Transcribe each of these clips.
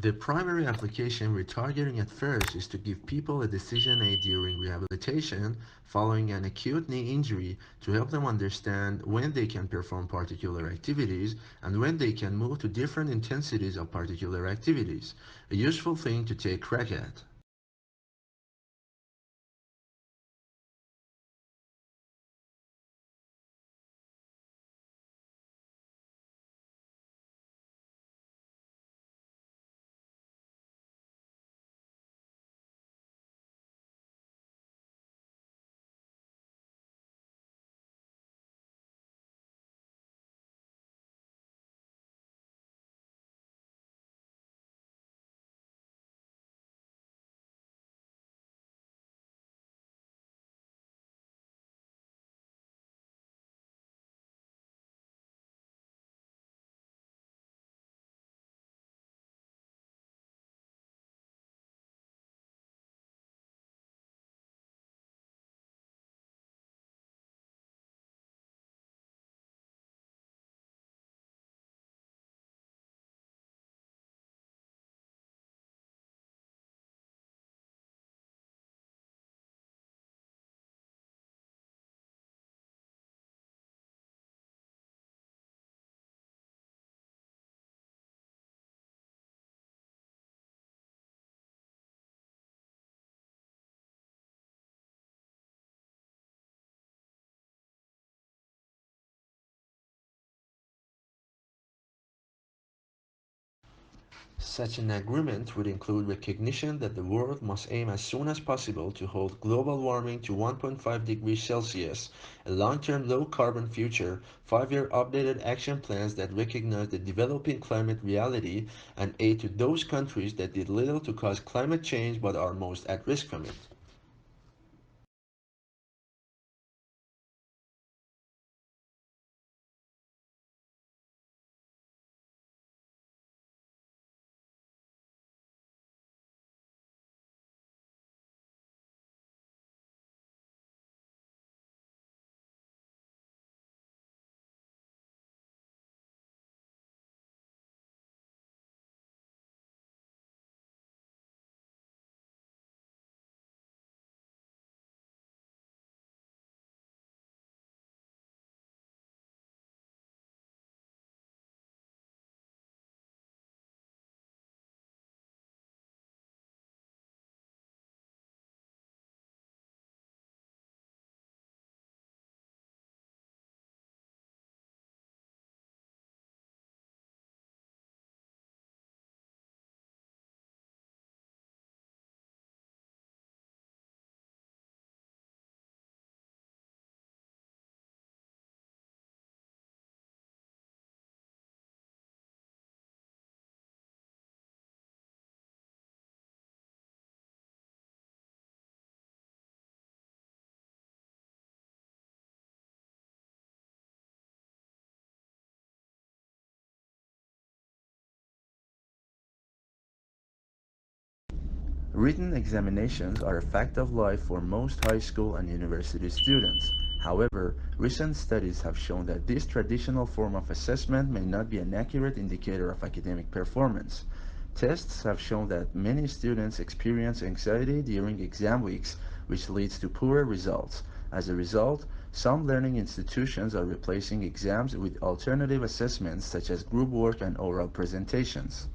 The primary application we're targeting at first is to give people a decision aid during rehabilitation following an acute knee injury to help them understand when they can perform particular activities and when they can move to different intensities of particular activities. A useful thing to take crack at. Such an agreement would include recognition that the world must aim as soon as possible to hold global warming to 1.5 degrees Celsius, a long-term low-carbon future, 5-year updated action plans that recognize the developing climate reality, and aid to those countries that did little to cause climate change but are most at risk from it. Written examinations are a fact of life for most high school and university students. However, recent studies have shown that this traditional form of assessment may not be an accurate indicator of academic performance. Tests have shown that many students experience anxiety during exam weeks, which leads to poorer results. As a result, some learning institutions are replacing exams with alternative assessments such as group work and oral presentations.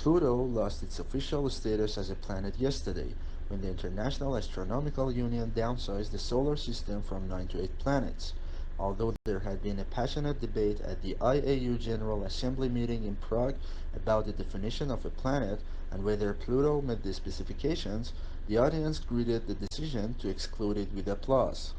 Pluto lost its official status as a planet yesterday when the International Astronomical Union downsized the solar system from 9 to 8 planets. Although there had been a passionate debate at the IAU General Assembly meeting in Prague about the definition of a planet and whether Pluto met the specifications, the audience greeted the decision to exclude it with applause.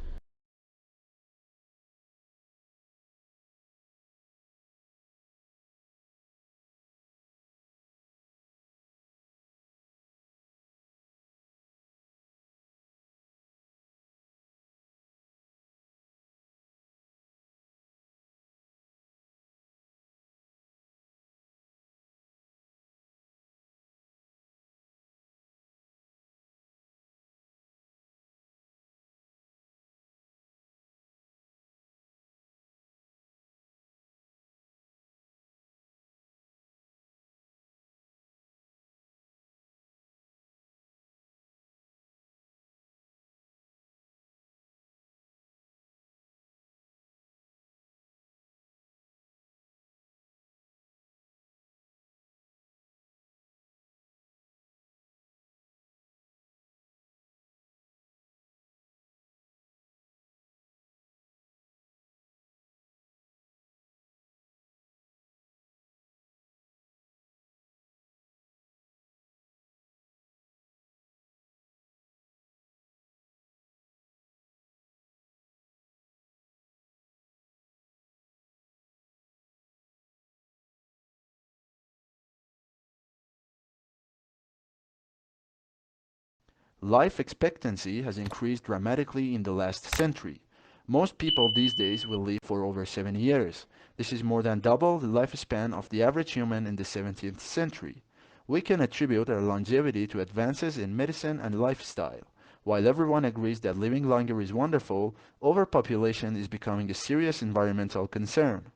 Life expectancy has increased dramatically in the last century. Most people these days will live for over 70 years. This is more than double the lifespan of the average human in the 17th century. We can attribute our longevity to advances in medicine and lifestyle. While everyone agrees that living longer is wonderful, overpopulation is becoming a serious environmental concern.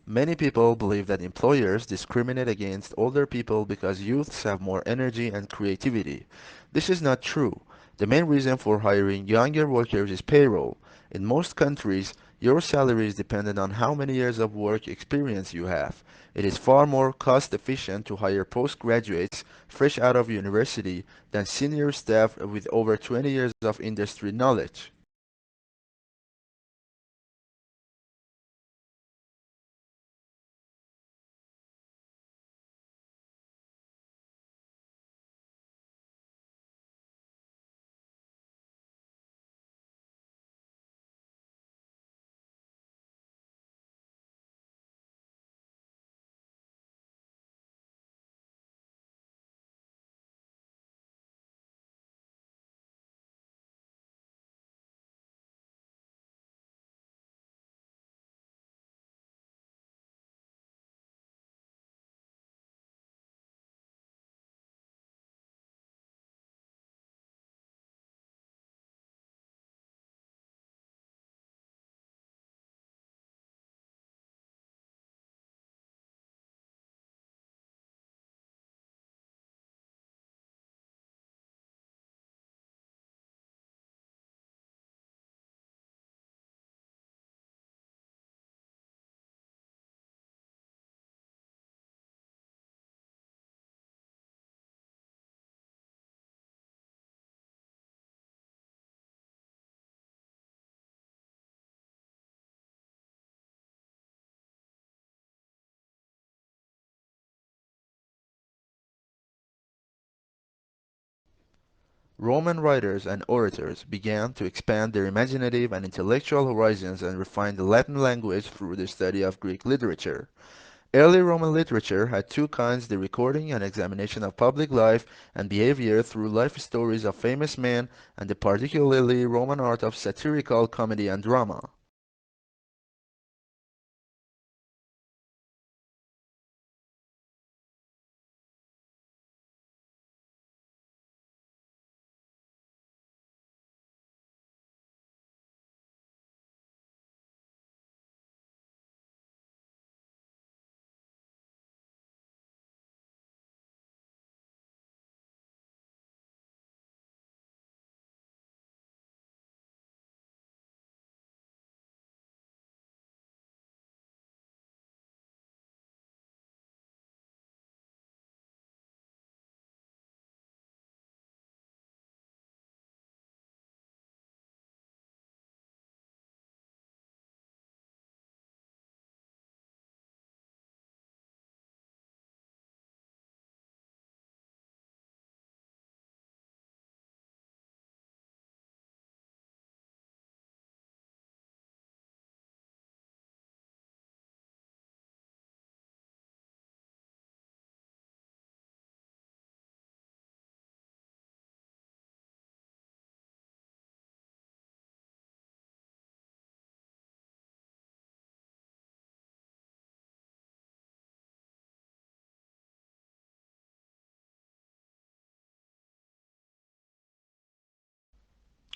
Many people believe that employers discriminate against older people because youths have more energy and creativity. This is not true. The main reason for hiring younger workers is payroll. In most countries, your salary is dependent on how many years of work experience you have. It is far more cost efficient to hire postgraduates fresh out of university than senior staff with over 20 years of industry knowledge. Roman writers and orators began to expand their imaginative and intellectual horizons and refine the Latin language through the study of Greek literature. Early Roman literature had two kinds: the recording and examination of public life and behavior through life stories of famous men, and the particularly Roman art of satirical comedy and drama.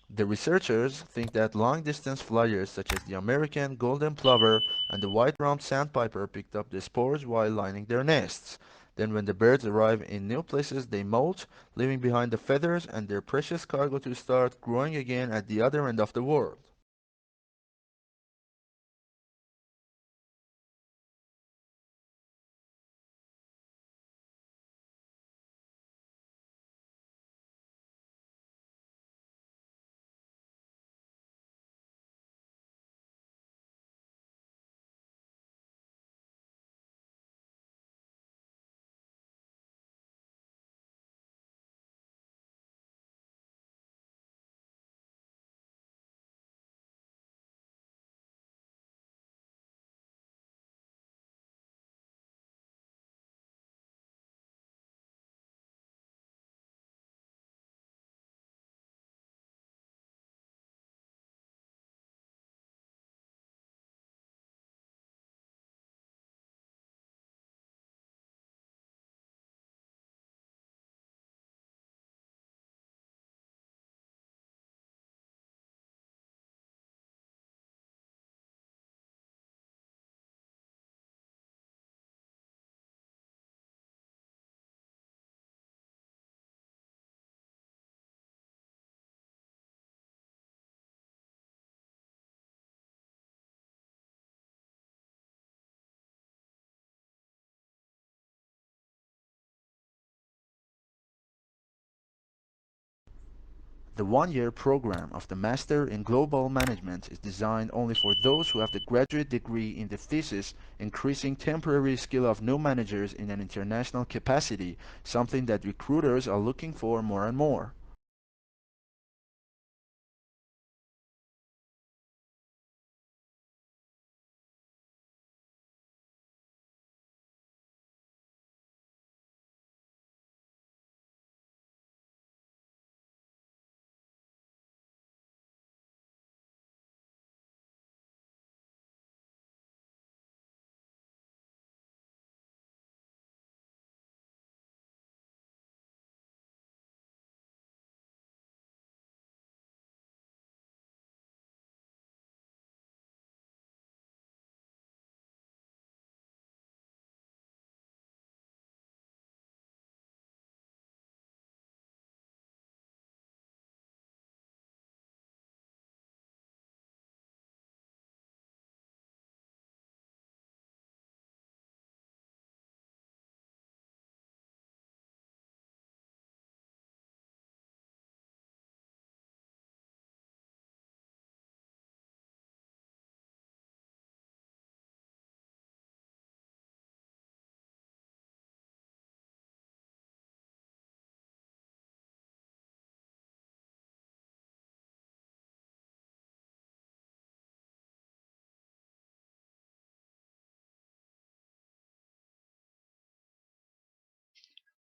The researchers think that long-distance flyers such as the American golden plover and the white-rumped sandpiper picked up the spores while lining their nests. Then when the birds arrive in new places they molt, leaving behind the feathers and their precious cargo to start growing again at the other end of the world. The one-year program of the Master in Global Management is designed only for those who have the graduate degree in the thesis, increasing temporary skill of new managers in an international capacity, something that recruiters are looking for more and more.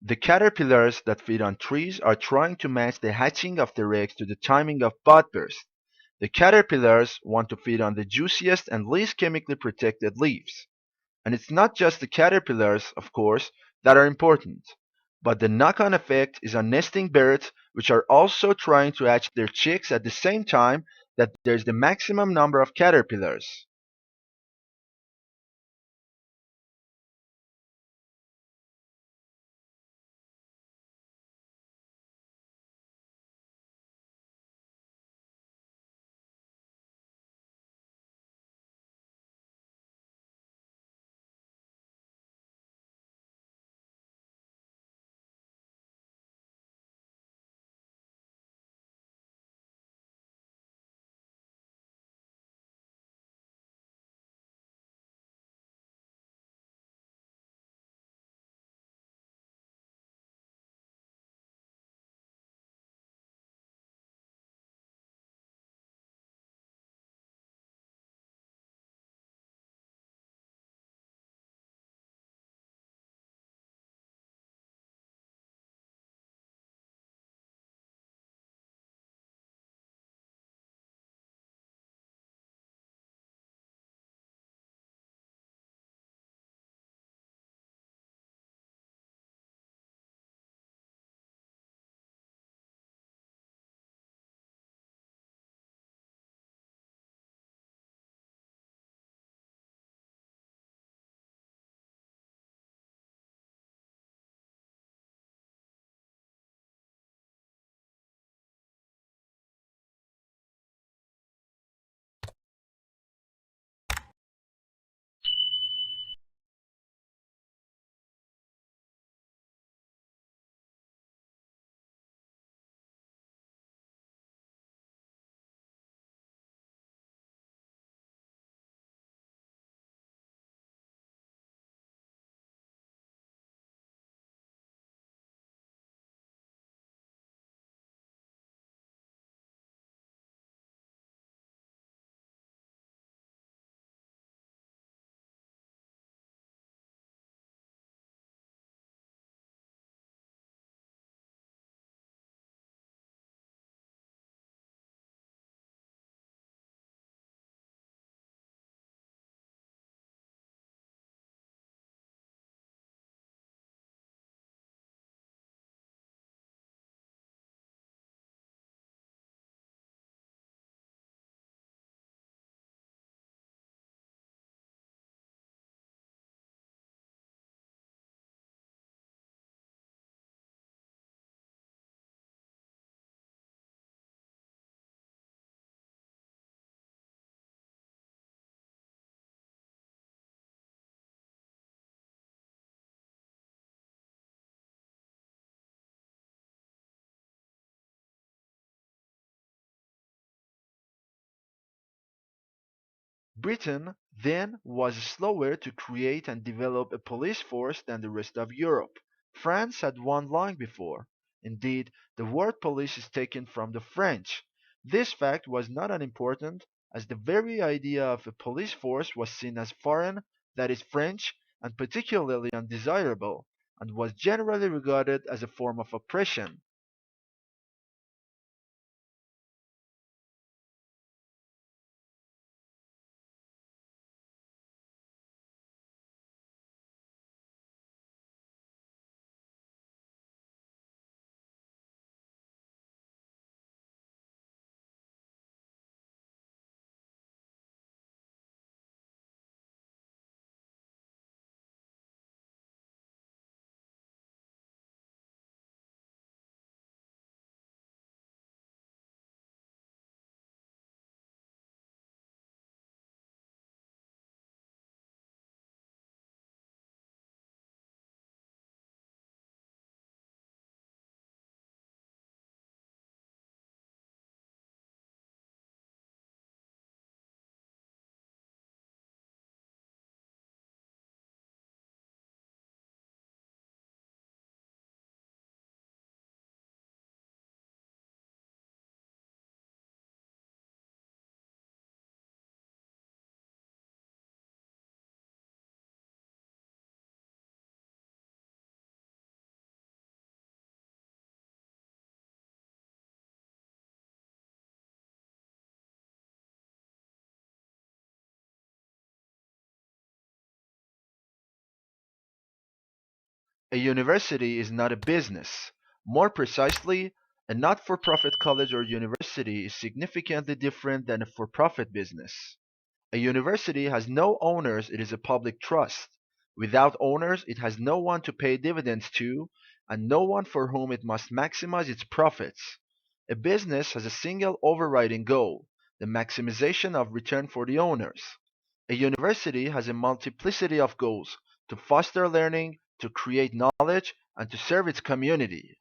The caterpillars that feed on trees are trying to match the hatching of their eggs to the timing of bud burst. The caterpillars want to feed on the juiciest and least chemically protected leaves. And it's not just the caterpillars, of course, that are important. But the knock-on effect is on nesting birds, which are also trying to hatch their chicks at the same time that there's the maximum number of caterpillars. Britain then was slower to create and develop a police force than the rest of Europe. France had one long before. Indeed, the word police is taken from the French. This fact was not unimportant, as the very idea of a police force was seen as foreign, that is French, and particularly undesirable, and was generally regarded as a form of oppression. A university is not a business. More precisely, a not-for-profit college or university is significantly different than a for-profit business. A university has no owners, it is a public trust. Without owners, it has no one to pay dividends to, and no one for whom it must maximize its profits. A business has a single overriding goal, the maximization of return for the owners. A university has a multiplicity of goals to foster learning, to create knowledge, and to serve its community.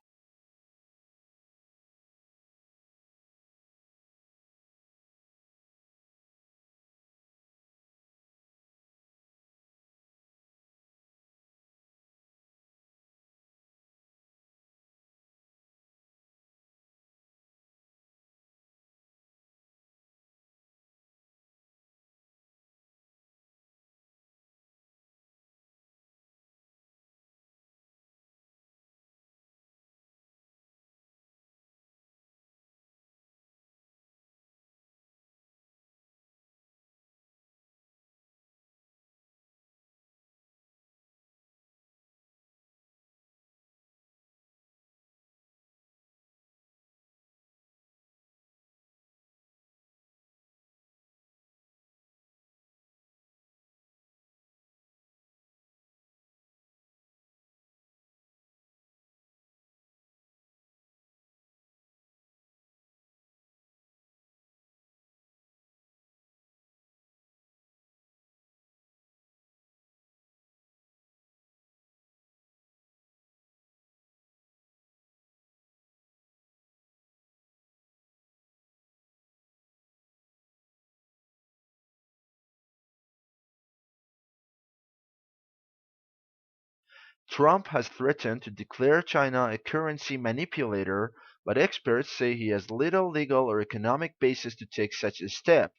Trump has threatened to declare China a currency manipulator, but experts say he has little legal or economic basis to take such a step.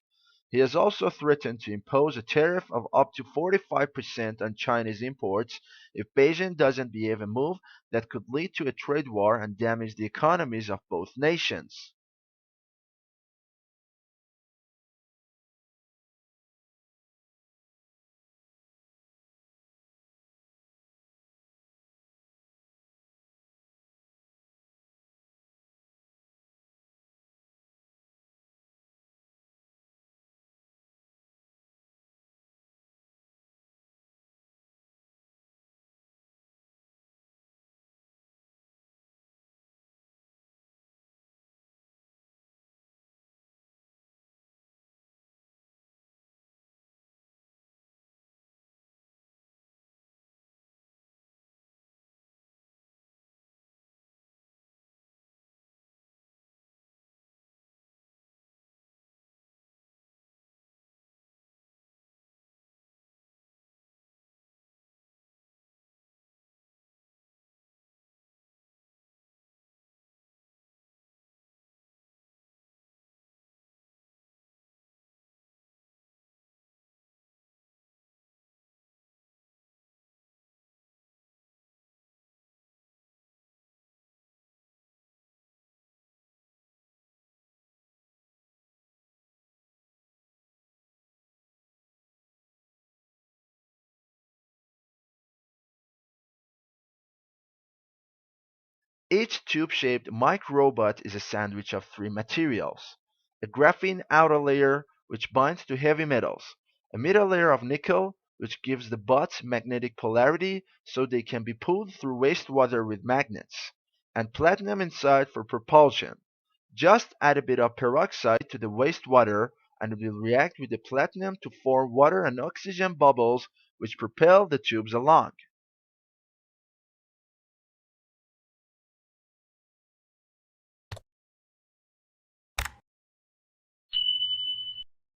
He has also threatened to impose a tariff of up to 45% on Chinese imports if Beijing doesn't behave, a move that could lead to a trade war and damage the economies of both nations. Each tube-shaped microbot is a sandwich of three materials: a graphene outer layer, which binds to heavy metals; a middle layer of nickel, which gives the bots magnetic polarity so they can be pulled through wastewater with magnets; and platinum inside for propulsion. Just add a bit of peroxide to the wastewater and it will react with the platinum to form water and oxygen bubbles which propel the tubes along.